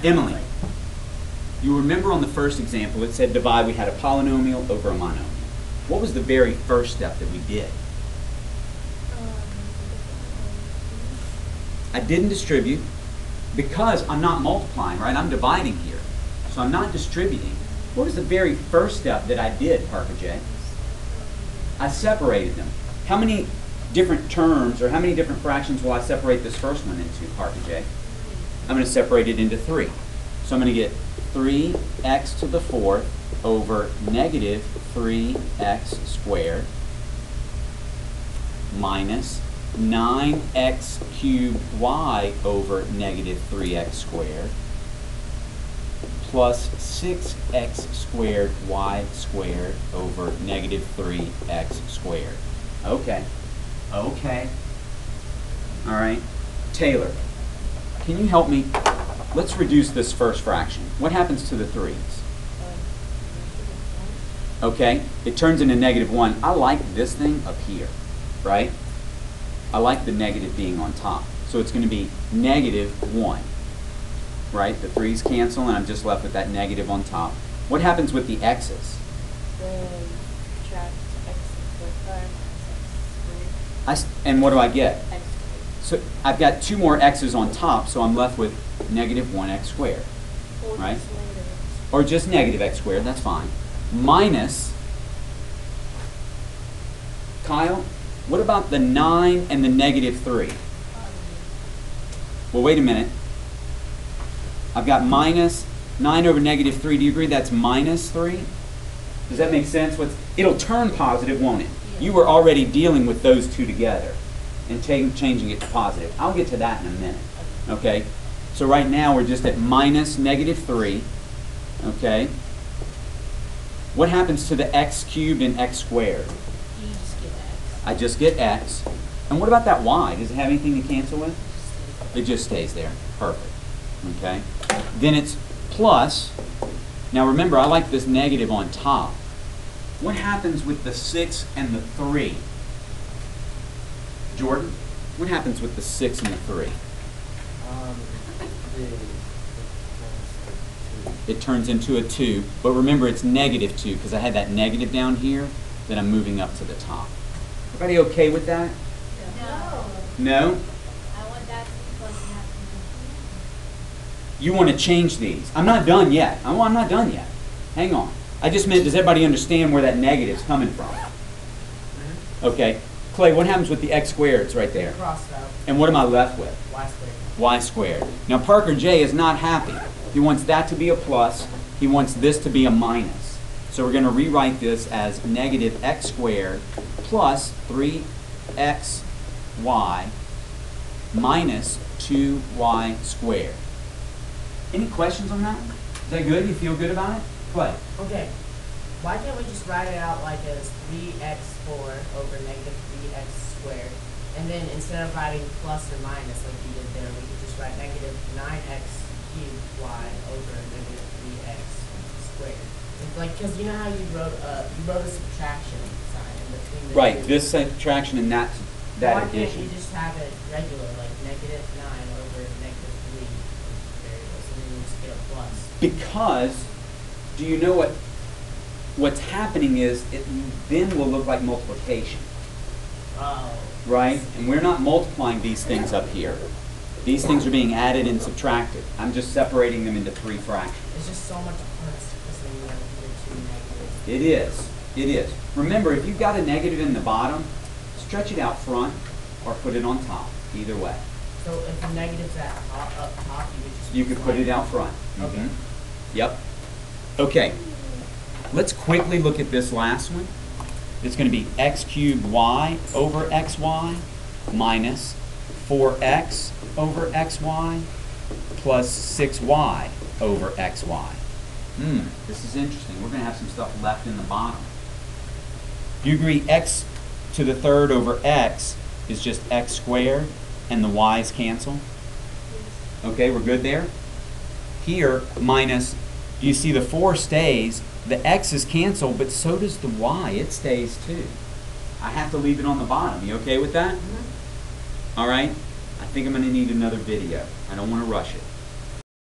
Emily, you remember on the first example it said divide, we had a polynomial over a monomial. What was the very first step that we did? I didn't distribute because I'm not multiplying, right? I'm dividing here. So I'm not distributing. What was the very first step that I did, Parker J? I separated them. How many different terms or how many different fractions will I separate this first one into, Parker J? I'm going to separate it into 3. So I'm going to get 3x to the 4th over negative 3x squared minus 9x cubed y over negative 3x squared plus 6x squared y squared over negative 3x squared. Okay. Okay. All right. Taylor, can you help me? Let's reduce this first fraction. What happens to the 3's? Okay. It turns into -1. I like this thing up here, right? I like the negative being on top. So it's going to be -1. Right? The 3's cancel and I'm just left with that negative on top. What happens with the x's? And what do I get? So I've got 2 more x's on top, so I'm left with -1x squared. Right? Or just -x squared, that's fine. Minus, Kyle, what about the 9 and the -3? Well, wait a minute. I've got minus 9 over -3. Do you agree that's -3? Does that make sense? It'll turn positive, won't it? You were already dealing with those two together and changing it to positive. I'll get to that in a minute. Okay? So right now we're just at minus -3. Okay? What happens to the x cubed and x squared? You just get x. I just get x. And what about that y? Does it have anything to cancel with? It just stays there. Perfect. Okay? Then it's plus. Now remember, I like this negative on top. What happens with the 6 and the 3? Jordan, what happens with the 6 and the 3? It turns into a 2, but remember it's -2 because I had that negative down here that I'm moving up to the top. Everybody okay with that? No. No? I want that to be plus and that to be. You want to change these. I'm not done yet. I'm not done yet. Hang on. I just meant, does everybody understand where that negative's coming from? Okay. Clay, what happens with the x squareds right there? Crossed out. And what am I left with? Y squared. Y squared. Now Parker J is not happy. He wants that to be a plus. He wants this to be a minus. So we're going to rewrite this as -x squared plus 3xy minus 2y squared. Any questions on that? Is that good? You feel good about it? Clay. Okay. Why can't we just write it out like as 3x4 over -3x squared? And then instead of writing plus or minus like you did there, we could just write -9x cubed y over -3x squared. It's like, because you know how you wrote a subtraction sign in between the Right. two? This subtraction and that Why can't addition. you just have it regular, like -9 over -3 variables, and then you just get a plus? Because, do you know what's happening is it then will look like multiplication, Oh. right? And we're not multiplying these things up here. These things are being added and subtracted. I'm just separating them into 3 fractions. It's just so much plus because then you have the 2 negatives. It is. It is. Remember, if you've got a negative in the bottom, stretch it out front or put it on top. Either way. So if the negative's up top, You could put it out front. Okay. Mhm. Yep. Okay. Let's quickly look at this last one. It's going to be x cubed y over xy minus 4x over xy plus 6y over xy. This is interesting. We're going to have some stuff left in the bottom. Do you agree x to the 3rd over x is just x squared and the y's cancel? Okay, we're good there? Here, minus, do you see the 4 stays? The x's cancel, but so does the y. It stays too. I have to leave it on the bottom. You okay with that? All right? I think I'm going to need another video. I don't want to rush it.